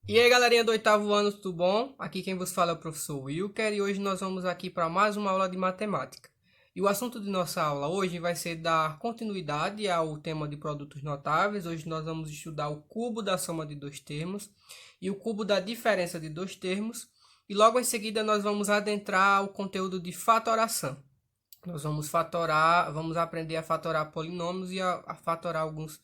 E aí, galerinha do oitavo ano, tudo bom? Aqui quem vos fala é o professor Wilker e hoje nós vamos aqui para mais uma aula de matemática. E o assunto de nossa aula hoje vai ser dar continuidade ao tema de produtos notáveis. Hoje nós vamos estudar o cubo da soma de dois termos e o cubo da diferença de dois termos. E logo em seguida nós vamos adentrar o conteúdo de fatoração. Nós vamos fatorar, vamos aprender a fatorar polinômios e a fatorar alguns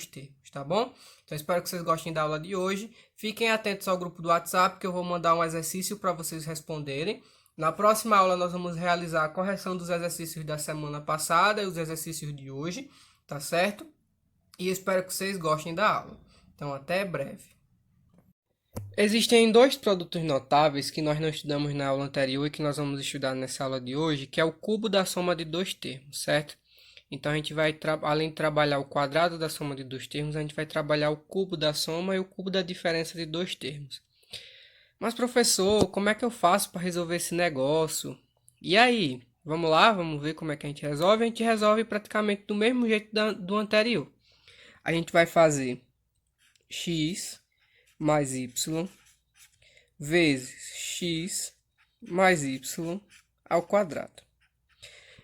termos, tá bom? Então espero que vocês gostem da aula de hoje. Fiquem atentos ao grupo do WhatsApp que eu vou mandar um exercício para vocês responderem. Na próxima aula nós vamos realizar a correção dos exercícios da semana passada e os exercícios de hoje, tá certo? E espero que vocês gostem da aula. Então até breve. Existem dois produtos notáveis que nós não estudamos na aula anterior e que nós vamos estudar nessa aula de hoje, que é o cubo da soma de dois termos, certo? Então a gente vai, além de trabalhar o quadrado da soma de dois termos, a gente vai trabalhar o cubo da soma e o cubo da diferença de dois termos. Mas professor, como é que eu faço para resolver esse negócio? E aí? Vamos lá, vamos ver como é que a gente resolve. A gente resolve praticamente do mesmo jeito do anterior. A gente vai fazer x mais y vezes x mais y ao quadrado.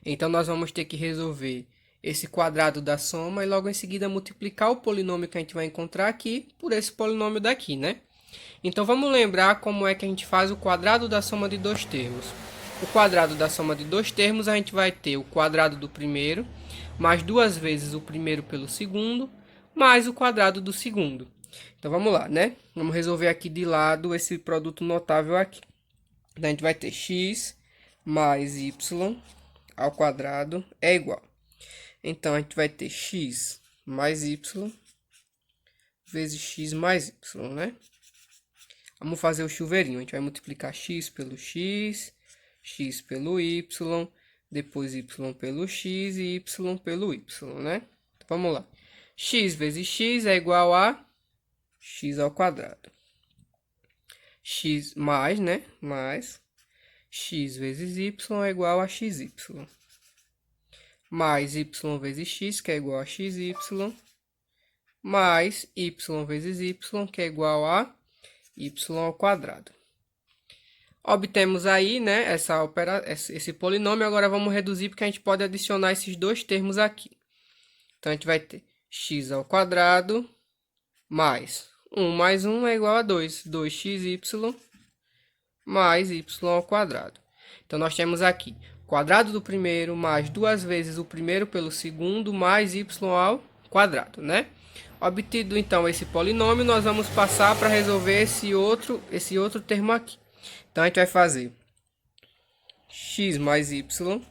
Então, nós vamos ter que resolver esse quadrado da soma e logo em seguida multiplicar o polinômio que a gente vai encontrar aqui por esse polinômio daqui, né? Então, vamos lembrar como é que a gente faz o quadrado da soma de dois termos. O quadrado da soma de dois termos, a gente vai ter o quadrado do primeiro, mais duas vezes o primeiro pelo segundo, mais o quadrado do segundo. Então, vamos lá, né? Vamos resolver aqui de lado esse produto notável aqui. Então, a gente vai ter x mais y ao quadrado é igual. Então, a gente vai ter x mais y vezes x mais y, né? Vamos fazer o chuveirinho. A gente vai multiplicar x pelo x, x pelo y, depois y pelo x e y pelo y, né? Então, vamos lá. X vezes x é igual a x ao quadrado. X mais, né? Mais x vezes y é igual a xy. Mais y vezes x, que é igual a xy. Mais y vezes y, que é igual a y ao quadrado. Obtemos aí, né, esse polinômio. Agora vamos reduzir, porque a gente pode adicionar esses dois termos aqui. Então, a gente vai ter x ao quadrado mais 1 mais 1 é igual a 2. 2xy mais y ao quadrado. Então, nós temos aqui quadrado do primeiro mais duas vezes o primeiro pelo segundo mais y ao quadrado, né? Obtido, então, esse polinômio, nós vamos passar para resolver esse outro termo aqui. Então, a gente vai fazer x mais y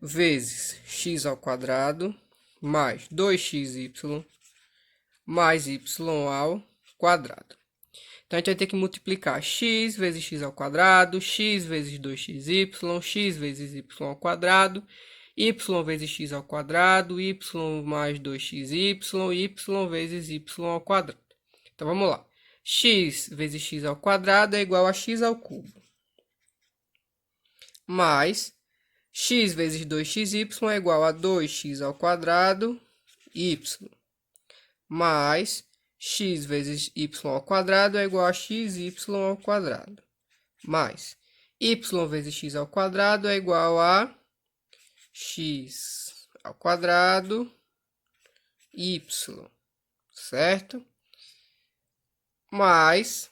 vezes x ao quadrado mais 2xy mais y ao quadrado. Então, a gente vai ter que multiplicar x vezes x ao quadrado, x vezes 2xy, x vezes y ao quadrado, y vezes x ao quadrado, y mais 2xy, y vezes y ao quadrado. Então, vamos lá. X vezes x ao quadrado é igual a x ao cubo. Mais x vezes 2xy é igual a 2x ao quadrado, y. Mais x vezes y ao quadrado é igual a xy ao quadrado. Mais y vezes x ao quadrado é igual a x ao quadrado, y, certo? Mais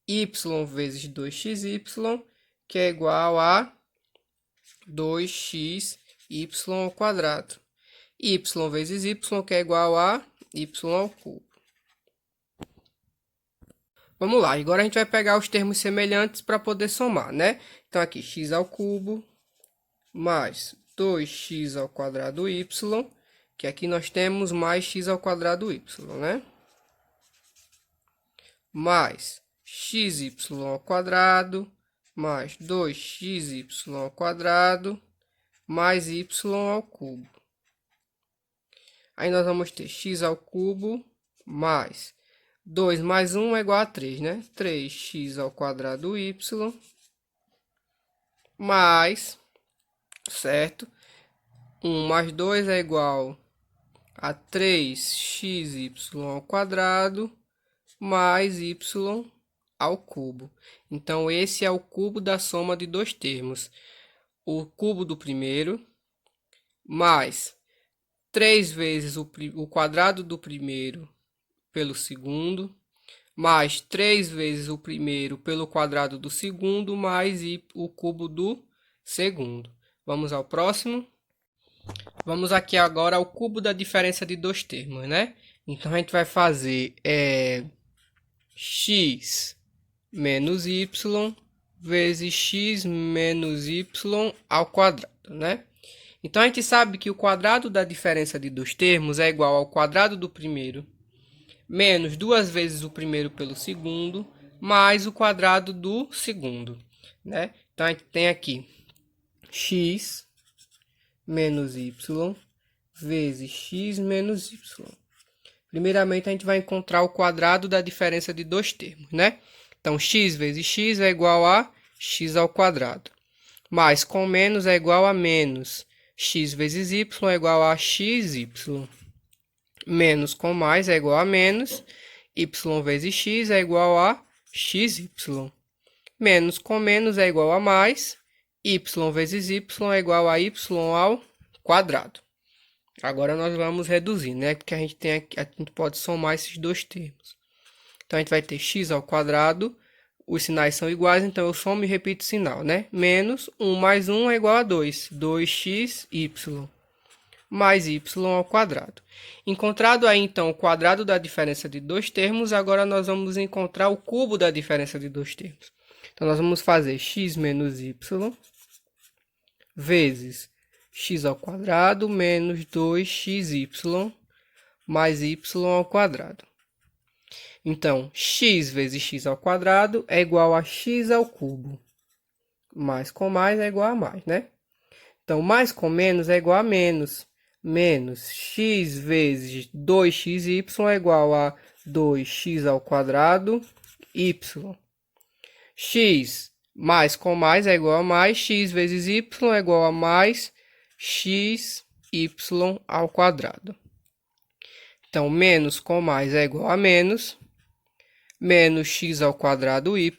y vezes 2xy, que é igual a 2xy ao quadrado. Y vezes y, que é igual a y ao cubo. Vamos lá, agora a gente vai pegar os termos semelhantes para poder somar, né? Então, aqui, x ao cubo mais 2x ao quadrado y, que aqui nós temos mais x ao quadrado y, né? Mais xy ao quadrado, mais 2xy ao quadrado, mais y ao cubo. Aí nós vamos ter x ao cubo mais 2 mais 1 é igual a 3, né? 3x ao quadrado y mais, certo? 1 mais 2 é igual a 3xy ao quadrado mais y ao cubo. Então, esse é o cubo da soma de dois termos. O cubo do primeiro mais 3 vezes o quadrado do primeiro pelo segundo, mais 3 vezes o primeiro pelo quadrado do segundo, mais o cubo do segundo. Vamos ao próximo. Vamos aqui agora ao cubo da diferença de dois termos, né? Então, a gente vai fazer x menos y vezes x menos y ao quadrado, né? Então, a gente sabe que o quadrado da diferença de dois termos é igual ao quadrado do primeiro menos 2 vezes o primeiro pelo segundo, mais o quadrado do segundo, né? Então, a gente tem aqui x menos y vezes x menos y. Primeiramente, a gente vai encontrar o quadrado da diferença de dois termos, né? Então, x vezes x é igual a x ao quadrado. Mais com menos é igual a menos. X vezes y é igual a xy. Menos com mais é igual a menos. Y vezes x é igual a xy. Menos com menos é igual a mais. Y vezes y é igual a y ao quadrado. Agora nós vamos reduzir, né? Porque a gente tem aqui, a gente pode somar esses dois termos. Então, a gente vai ter x ao quadrado. Os sinais são iguais, então eu somo e repito o sinal, né? Menos 1 mais 1 é igual a 2. 2xy mais y ao quadrado. Encontrado aí, então, o quadrado da diferença de dois termos, agora nós vamos encontrar o cubo da diferença de dois termos. Então, nós vamos fazer x menos y vezes x ao quadrado menos 2xy mais y ao quadrado. Então, x vezes x ao quadrado é igual a x ao cubo. Mais com mais é igual a mais, né? Então, mais com menos é igual a menos. Menos x vezes 2xy é igual a 2x ao quadrado y. X mais com mais é igual a mais. X vezes y é igual a mais xy ao quadrado. Então, menos com mais é igual a menos. Menos x ao quadrado y,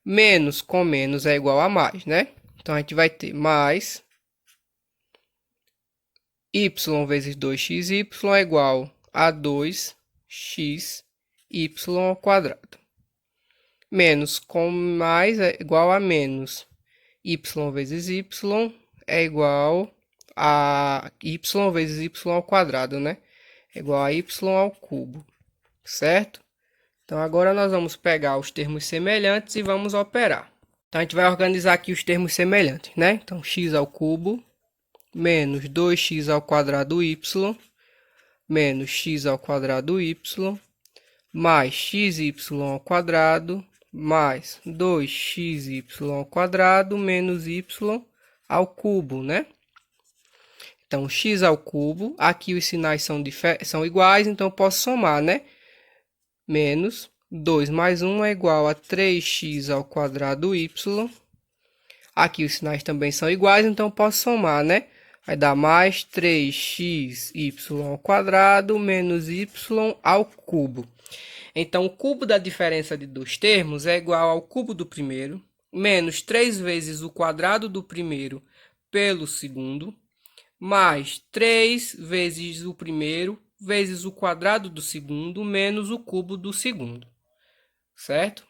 menos com menos é igual a mais, né? Então, a gente vai ter mais y vezes 2xy é igual a 2xy ao quadrado. Menos com mais é igual a menos. Y vezes y é igual a y vezes y ao quadrado, né? É igual a y ao cubo, certo? Então, agora nós vamos pegar os termos semelhantes e vamos operar. Então, a gente vai organizar aqui os termos semelhantes, né? Então, x ao cubo menos 2x ao quadrado y menos x ao quadrado y mais xy ao quadrado mais 2xy ao quadrado menos y ao cubo, né? Então, x ao cubo, aqui os sinais são iguais, então eu posso somar, né? Menos 2 mais 1 é igual a 3x ao quadrado y. Aqui os sinais também são iguais, então eu posso somar, né? Vai dar mais 3xy ao quadrado menos y ao cubo. Então, o cubo da diferença de dois termos é igual ao cubo do primeiro, menos 3 vezes o quadrado do primeiro pelo segundo, mais 3 vezes o primeiro vezes o quadrado do segundo menos o cubo do segundo, certo?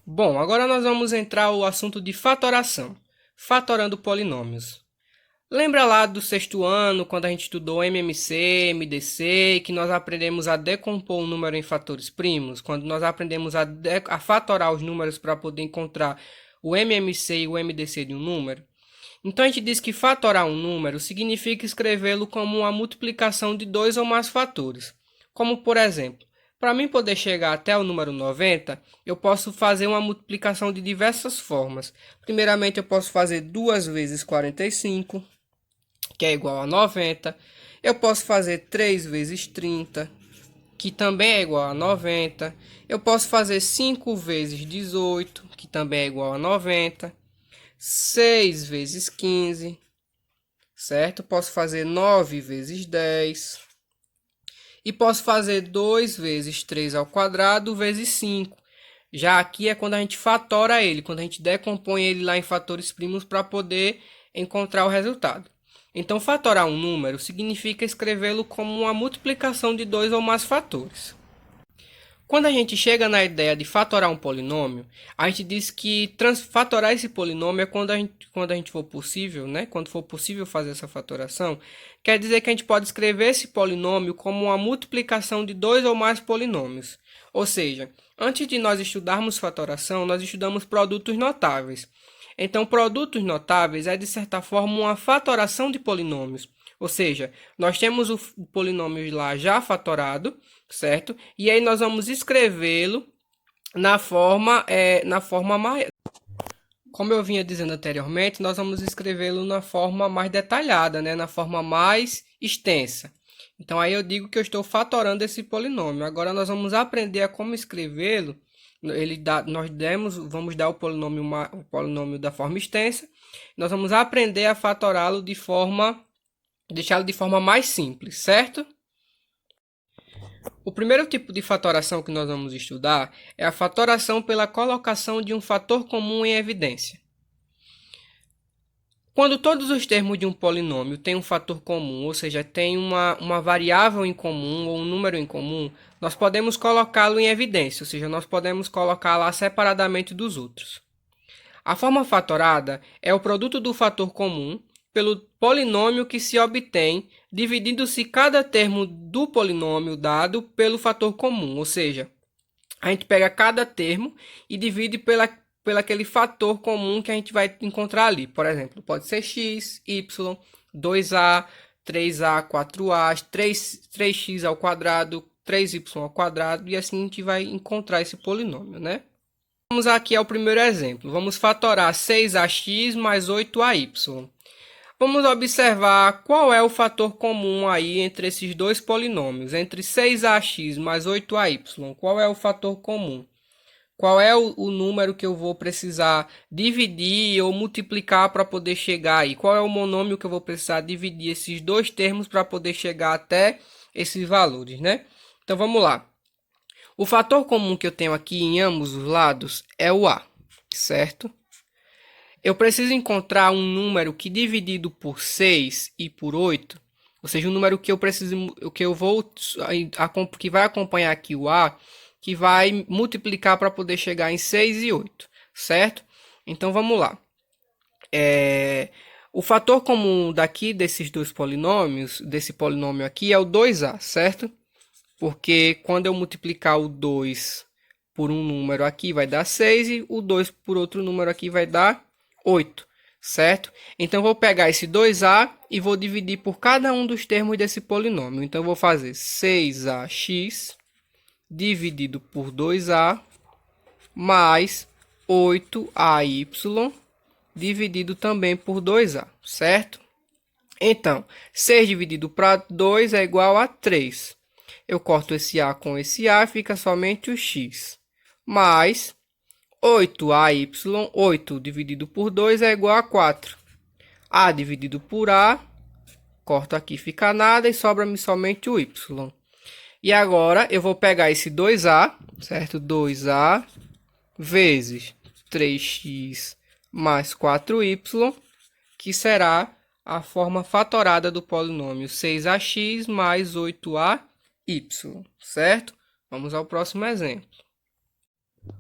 Bom, agora nós vamos entrar no assunto de fatoração, fatorando polinômios. Lembra lá do sexto ano, quando a gente estudou MMC, MDC, que nós aprendemos a decompor o número em fatores primos? Quando nós aprendemos a fatorar os números para poder encontrar o MMC e o MDC de um número? Então, a gente diz que fatorar um número significa escrevê-lo como uma multiplicação de dois ou mais fatores. Como, por exemplo, para mim poder chegar até o número 90, eu posso fazer uma multiplicação de diversas formas. Primeiramente, eu posso fazer 2 vezes 45, que é igual a 90. Eu posso fazer 3 vezes 30, que também é igual a 90. Eu posso fazer 5 vezes 18, que também é igual a 90. 6 vezes 15, certo? Posso fazer 9 vezes 10. E posso fazer 2 vezes 3 ao quadrado vezes 5. Já aqui é quando a gente fatora ele, quando a gente decompõe ele lá em fatores primos para poder encontrar o resultado. Então, fatorar um número significa escrevê-lo como uma multiplicação de dois ou mais fatores. Quando a gente chega na ideia de fatorar um polinômio, a gente diz que fatorar esse polinômio é quando a gente for possível, né? Quando for possível fazer essa fatoração, quer dizer que a gente pode escrever esse polinômio como uma multiplicação de dois ou mais polinômios. Ou seja, antes de nós estudarmos fatoração, nós estudamos produtos notáveis. Então, produtos notáveis é, de certa forma, uma fatoração de polinômios. Ou seja, nós temos o polinômio lá já fatorado, certo? E aí nós vamos escrevê-lo na forma mais... Como eu vinha dizendo anteriormente, nós vamos escrevê-lo na forma mais detalhada, né? Na forma mais extensa. Então, aí eu digo que eu estou fatorando esse polinômio. Agora, nós vamos aprender a como escrevê-lo. Vamos dar o polinômio da forma extensa. Nós vamos aprender a fatorá-lo deixá-lo de forma mais simples, certo? O primeiro tipo de fatoração que nós vamos estudar é a fatoração pela colocação de um fator comum em evidência. Quando todos os termos de um polinômio têm um fator comum, ou seja, tem uma variável em comum ou um número em comum, nós podemos colocá-lo em evidência, ou seja, nós podemos colocá-la separadamente dos outros. A forma fatorada é o produto do fator comum pelo polinômio que se obtém dividindo-se cada termo do polinômio dado pelo fator comum, ou seja, a gente pega cada termo e divide pelo aquele fator comum que a gente vai encontrar ali. Por exemplo, pode ser x, y, 2a, 3a, 4a, 3x ao quadrado, 3y ao quadrado, e assim a gente vai encontrar esse polinômio, né? Vamos aqui ao primeiro exemplo. Vamos fatorar 6ax mais 8ay. Vamos observar qual é o fator comum aí entre esses dois polinômios, entre 6ax mais 8ay. Qual é o fator comum? Qual é o número que eu vou precisar dividir ou multiplicar para poder chegar aí? Qual é o monômio que eu vou precisar dividir esses dois termos para poder chegar até esses valores, né? Então vamos lá. O fator comum que eu tenho aqui em ambos os lados é o a, certo? Eu preciso encontrar um número que dividido por 6 e por 8, ou seja, um número que que vai acompanhar aqui o a, que vai multiplicar para poder chegar em 6 e 8, certo? Então vamos lá. O fator comum daqui desses dois polinômios, desse polinômio aqui, é o 2a, certo? Porque quando eu multiplicar o 2 por um número aqui vai dar 6 e o 2 por outro número aqui vai dar 8, certo? Então, vou pegar esse 2a e vou dividir por cada um dos termos desse polinômio. Então, vou fazer 6ax dividido por 2a mais 8ay dividido também por 2a, certo? Então, 6 dividido para 2 é igual a 3. Eu corto esse a com esse a, fica somente o x. Mais 8ay, 8 dividido por 2 é igual a 4. A dividido por a, corto aqui, fica nada e sobra-me somente o y. E agora eu vou pegar esse 2a, certo? 2a vezes 3x mais 4y, que será a forma fatorada do polinômio 6ax mais 8ay, certo? Vamos ao próximo exemplo.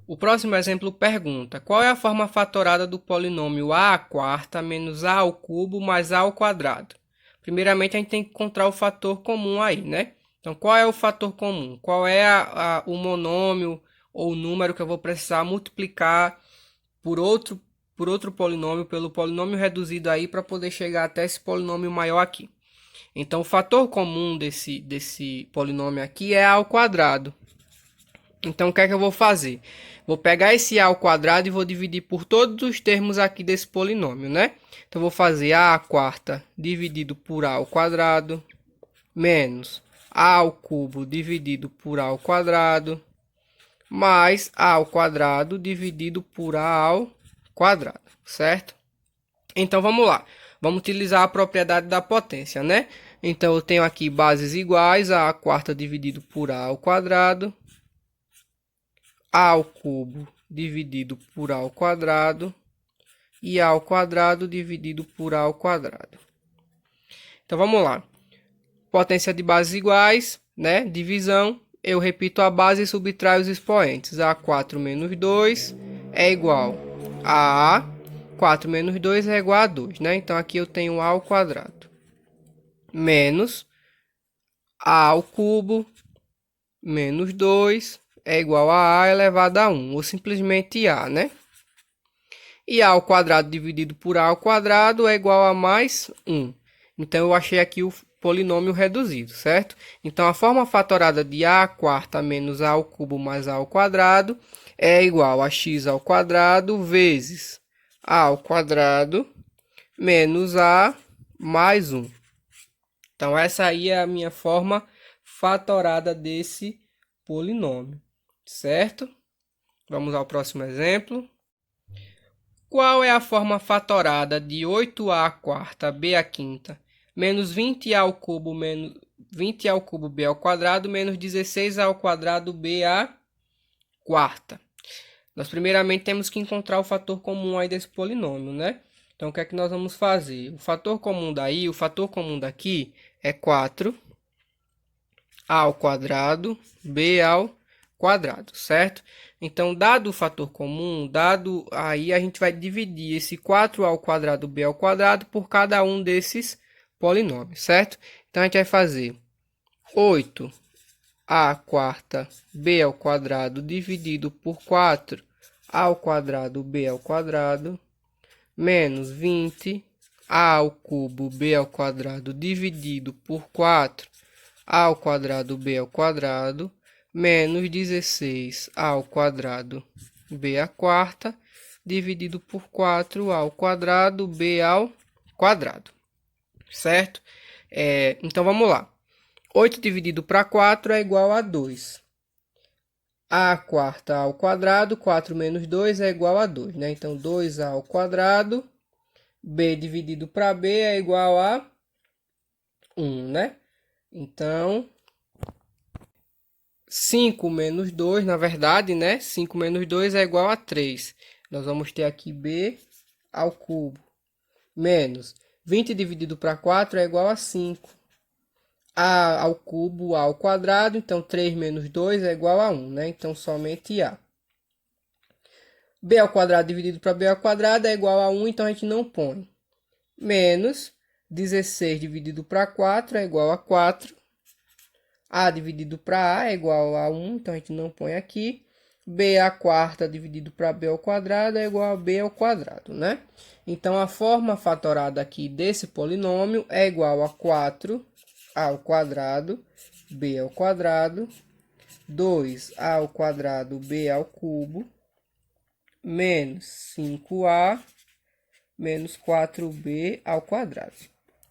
O próximo exemplo pergunta: qual é a forma fatorada do polinômio a à quarta menos a ao cubo mais a ao quadrado? Primeiramente, a gente tem que encontrar o fator comum aí, né? Então, qual é o fator comum? Qual é o monômio ou o número que eu vou precisar multiplicar por outro polinômio, pelo polinômio reduzido aí, para poder chegar até esse polinômio maior aqui? Então, o fator comum desse polinômio aqui é a ao quadrado. Então, o que é que eu vou fazer? Vou pegar esse a ao quadrado e vou dividir por todos os termos aqui desse polinômio, né? Então, vou fazer a à quarta dividido por a ao quadrado menos a ao cubo dividido por a ao quadrado mais a ao quadrado dividido por a ao quadrado, certo? Então, vamos lá. Vamos utilizar a propriedade da potência, né? Então, eu tenho aqui bases iguais, a quarta dividido por a ao quadrado, a ao cubo dividido por a ao quadrado, e a ao quadrado dividido por a ao quadrado. Então, vamos lá. Potência de bases iguais, né? Divisão. Eu repito a base e subtraio os expoentes. A4 menos 2 é igual a A. 4 menos 2 é igual a 2, né? Então, aqui eu tenho A ao quadrado. Menos A ao cubo menos 2 é igual a A elevado a 1. Ou simplesmente A, né? E A ao quadrado dividido por A ao quadrado é igual a mais 1. Então, eu achei aqui o polinômio reduzido, certo? Então, a forma fatorada de A quarta menos A ao cubo mais A ao quadrado é igual a x ao quadrado vezes A ao quadrado menos A mais 1. Então, essa aí é a minha forma fatorada desse polinômio, certo? Vamos ao próximo exemplo. Qual é a forma fatorada de 8a quarta b à quinta menos 20a ao cubo menos 20 ao cubo b ao quadrado menos 16a ao quadrado b à quarta? Nós primeiramente temos que encontrar o fator comum aí desse polinômio, né? Então, o que é que nós vamos fazer? O fator comum daí, o fator comum daqui é 4a ao quadrado b ao quadrado, certo? Então, dado o fator comum, dado aí, a gente vai dividir esse 4a ao quadrado b ao quadrado por cada um desses polinômios, certo? Então, a gente vai fazer 8a quarta b ao quadrado dividido por 4 ao quadrado b ao quadrado menos 20 ao cubo b ao quadrado dividido por 4 ao quadrado b ao quadrado menos 16 ao quadrado b à quarta dividido por 4 ao quadrado b ao quadrado, certo? Então, vamos lá. 8 dividido para 4 é igual a 2. A quarta ao quadrado, 4 menos 2 é igual a 2, né? Então, 2a ao quadrado, b dividido para b é igual a 1, né? Então, 5 menos 2, na verdade, né? 5 menos 2 é igual a 3. Nós vamos ter aqui b ao cubo menos 20 dividido para 4 é igual a 5. A ao cubo, A ao quadrado, então 3 menos 2 é igual a 1, né? Então, somente A. B ao quadrado dividido para B ao quadrado é igual a 1, então a gente não põe. Menos 16 dividido para 4 é igual a 4. A dividido para A é igual a 1, então a gente não põe aqui. B à quarta dividido para B ao quadrado é igual a B ao quadrado, né? Então, a forma fatorada aqui desse polinômio é igual a 4 ao quadrado b ao quadrado, 2a ao quadrado b ao cubo, menos 5a menos 4b ao quadrado,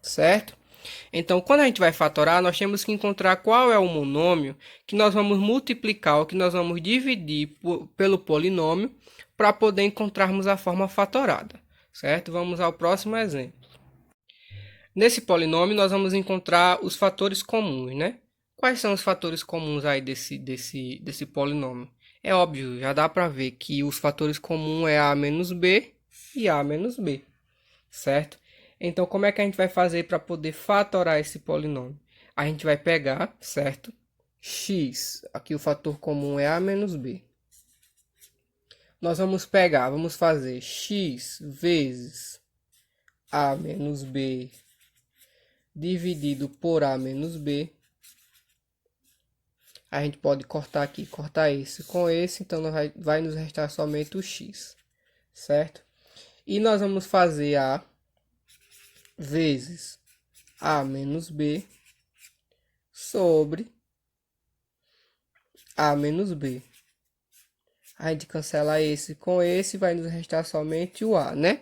certo? Então, quando a gente vai fatorar, nós temos que encontrar qual é o monômio que nós vamos multiplicar ou que nós vamos dividir pelo polinômio para poder encontrarmos a forma fatorada, certo? Vamos ao próximo exemplo. Nesse polinômio, nós vamos encontrar os fatores comuns, né? Quais são os fatores comuns aí desse polinômio? É óbvio, já dá para ver que os fatores comuns é a menos b e a menos b, certo? Então, como é que a gente vai fazer para poder fatorar esse polinômio? A gente vai pegar, certo? X, aqui o fator comum é a menos b. Nós vamos pegar, vamos fazer x vezes a menos b dividido por a menos b. A gente pode cortar aqui, cortar esse com esse, então vai nos restar somente o x, certo? E nós vamos fazer a vezes a menos b sobre a menos b. A gente cancela esse com esse, vai nos restar somente o a, né?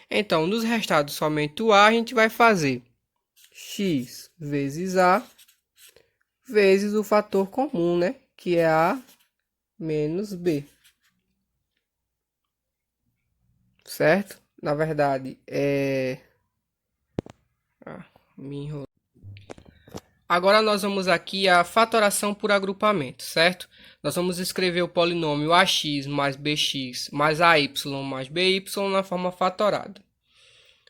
Então, nos restado somente o a, a gente vai fazer x vezes a vezes o fator comum, né? Que é a menos b. Certo? Na verdade, me enrolei. Agora nós vamos aqui a fatoração por agrupamento, certo? Nós vamos escrever o polinômio ax mais bx mais ay mais by na forma fatorada.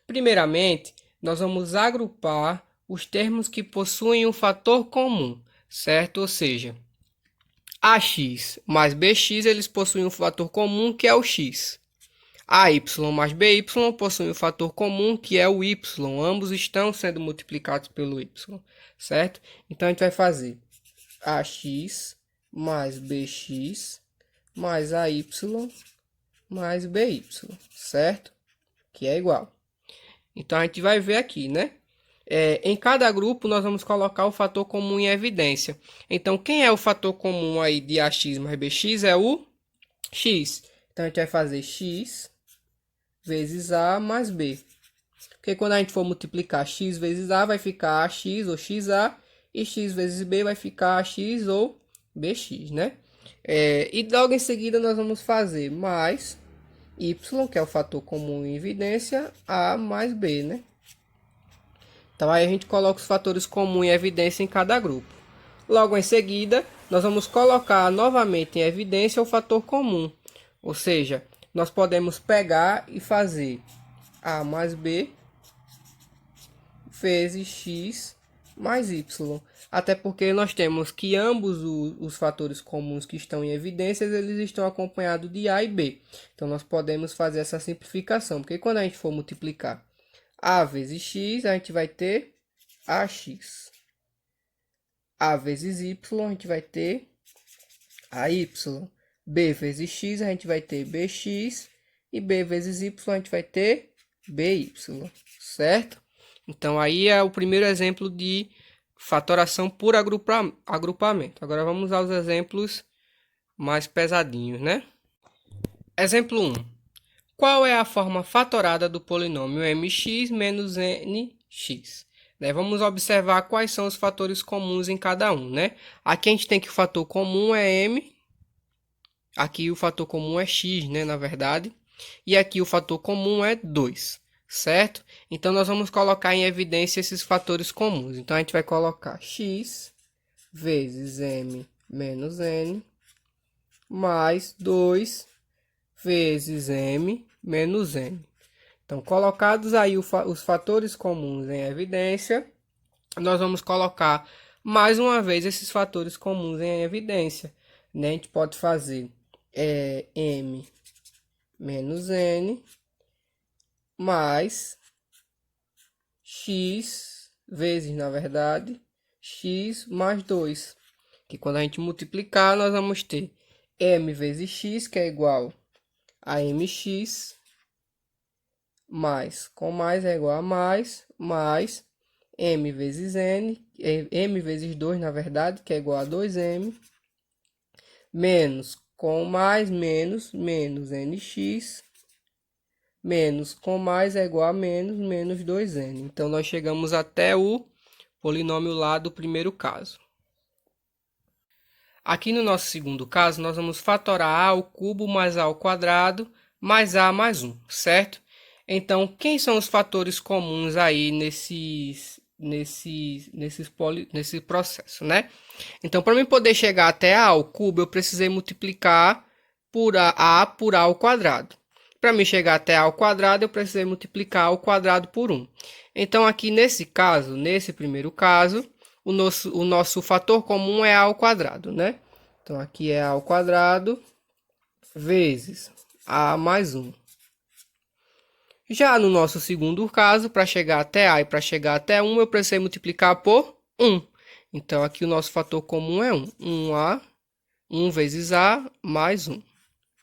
Primeiramente, nós vamos agrupar os termos que possuem um fator comum, certo? Ou seja, ax mais bx eles possuem um fator comum que é o x. AY mais BY possuem um fator comum que é o Y. Ambos estão sendo multiplicados pelo Y, certo? Então a gente vai fazer AX mais BX mais AY mais BY, certo? Que é igual. Então a gente vai ver aqui, né? Em cada grupo nós vamos colocar o fator comum em evidência. Então quem é o fator comum aí de AX mais BX é o X. Então a gente vai fazer X vezes A mais B. Porque quando a gente for multiplicar x vezes A, vai ficar AX ou XA. E x vezes B vai ficar AX ou BX, né? E logo em seguida nós vamos fazer mais Y, que é o fator comum em evidência, A mais B, né? Então aí a gente coloca os fatores comuns em evidência em cada grupo. Logo em seguida, nós vamos colocar novamente em evidência o fator comum. Ou seja, nós podemos pegar e fazer A mais B vezes X mais Y. Até porque nós temos que ambos os fatores comuns que estão em evidências, eles estão acompanhados de A e B. Então, nós podemos fazer essa simplificação. Porque quando a gente for multiplicar A vezes X, a gente vai ter AX. A vezes Y, a gente vai ter AY. B vezes X, a gente vai ter BX. E B vezes Y, a gente vai ter BY. Certo? Então, aí é o primeiro exemplo de fatoração por agrupamento. Agora, vamos aos exemplos mais pesadinhos, né? Exemplo 1. Qual é a forma fatorada do polinômio mx menos nx? Vamos observar quais são os fatores comuns em cada um, né? Aqui a gente tem que o fator comum é m. Aqui o fator comum é x, né? Na verdade. E aqui o fator comum é 2. Certo? Então, nós vamos colocar em evidência esses fatores comuns. Então, a gente vai colocar x vezes m menos n mais 2 vezes m menos n. Então, colocados aí os fatores comuns em evidência, nós vamos colocar mais uma vez esses fatores comuns em evidência. Né? A gente pode fazer m menos n mais x vezes, na verdade, x mais 2. Que quando a gente multiplicar, nós vamos ter m vezes x, que é igual a mx, mais, com mais é igual a mais m vezes n, m vezes 2, na verdade, que é igual a 2m, menos, com mais, menos nx, menos com mais é igual a menos 2n. Então, nós chegamos até o polinômio lá do primeiro caso. Aqui no nosso segundo caso, nós vamos fatorar a ao cubo mais a ao quadrado mais a mais 1, certo? Então, quem são os fatores comuns aí nesse processo, né? Então, para mim poder chegar até a ao cubo, eu precisei multiplicar por a por a ao quadrado. Para me chegar até a ao quadrado, eu precisei multiplicar ao quadrado por 1. Então, aqui nesse caso, nesse primeiro caso, o nosso fator comum é a ao quadrado, né? Então, aqui é a ao quadrado vezes a mais 1. Já no nosso segundo caso, para chegar até a e para chegar até 1, eu precisei multiplicar por 1. Então, aqui o nosso fator comum é 1. 1a, 1 vezes a mais 1,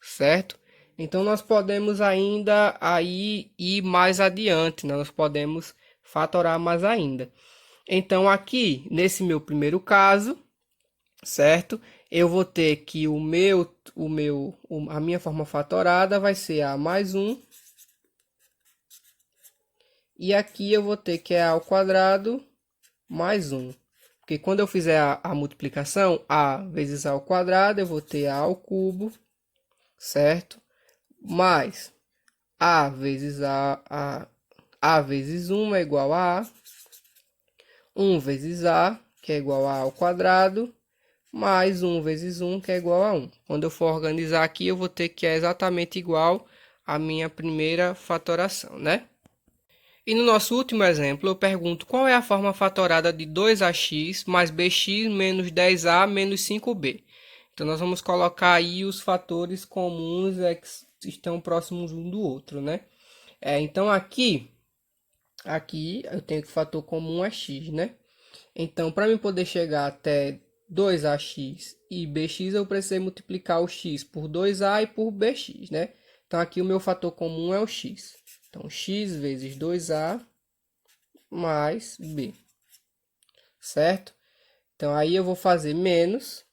certo? Então, nós podemos ainda aí ir mais adiante, né? Nós podemos fatorar mais ainda. Então, aqui, nesse meu primeiro caso, certo? Eu vou ter que a minha forma fatorada vai ser a mais 1. E aqui eu vou ter que é a ao quadrado mais 1. Porque quando eu fizer a multiplicação, a vezes a ao quadrado, eu vou ter a ao cubo, certo? Mais a vezes a vezes 1 é igual a 1 vezes a que é igual a A ao quadrado, mais 1 vezes 1, que é igual a 1. Quando eu for organizar aqui, eu vou ter que é exatamente igual à minha primeira fatoração, né? E no nosso último exemplo, eu pergunto qual é a forma fatorada de 2ax mais bx menos 10a menos 5b. Então, nós vamos colocar aí os fatores comuns que estão próximos um do outro, né? Então, aqui eu tenho que o fator comum é x, né? Então, para mim poder chegar até 2ax e bx, eu precisei multiplicar o x por 2a e por bx, né? Então, aqui o meu fator comum é o x. Então, x vezes 2a mais b, certo? Então, aí eu vou fazer menos.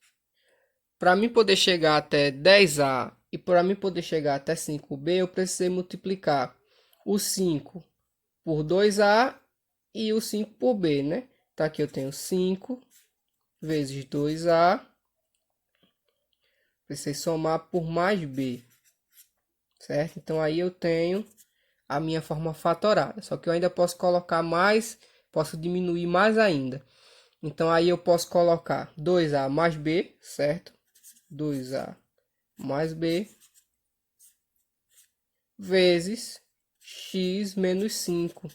Para mim poder chegar até 10a e para mim poder chegar até 5b, eu precisei multiplicar o 5 por 2a e o 5 por b, né? Então, aqui eu tenho 5 vezes 2a. Precisei somar por mais b, certo? Então, aí eu tenho a minha forma fatorada. Só que eu ainda posso colocar mais, posso diminuir mais ainda. Então, aí eu posso colocar 2a mais b, certo? 2a mais b vezes x menos 5.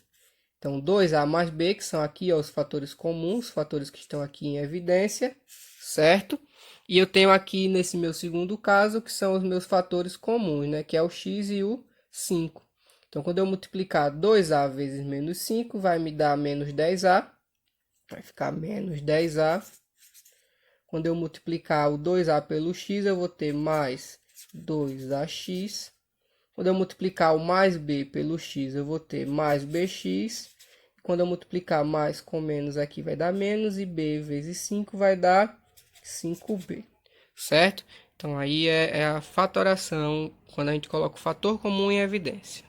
Então, 2a mais b, que são aqui ó, os fatores comuns, os fatores que estão aqui em evidência, certo? E eu tenho aqui nesse meu segundo caso, que são os meus fatores comuns, né? Que é o x e o 5. Então, quando eu multiplicar 2a vezes menos 5, vai me dar menos 10a. Vai ficar menos 10a. Quando eu multiplicar o 2a pelo x, eu vou ter mais 2ax. Quando eu multiplicar o mais b pelo x, eu vou ter mais bx. Quando eu multiplicar mais com menos aqui, vai dar menos. E b vezes 5 vai dar 5b. Certo? Então, aí é a fatoração quando a gente coloca o fator comum em evidência.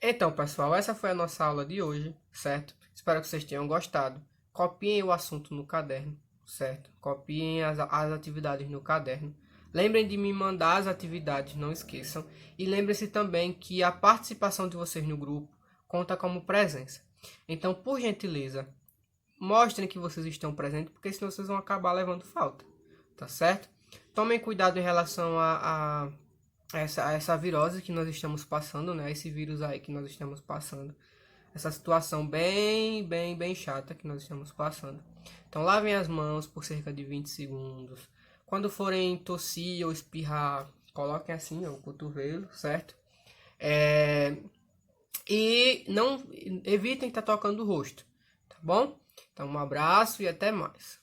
Então, pessoal, essa foi a nossa aula de hoje, certo? Espero que vocês tenham gostado. Copiem o assunto no caderno, certo? Copiem as atividades no caderno. Lembrem de me mandar as atividades, não esqueçam. E lembrem-se também que a participação de vocês no grupo conta como presença. Então, por gentileza, mostrem que vocês estão presentes, porque senão vocês vão acabar levando falta, tá certo? Tomem cuidado em relação a essa virose que nós estamos passando, né? Esse vírus aí que nós estamos passando. Essa situação bem chata que nós estamos passando. Então, lavem as mãos por cerca de 20 segundos. Quando forem tossir ou espirrar, coloquem assim ó, o cotovelo, certo? E não evitem estar tocando o rosto, tá bom? Então, um abraço e até mais.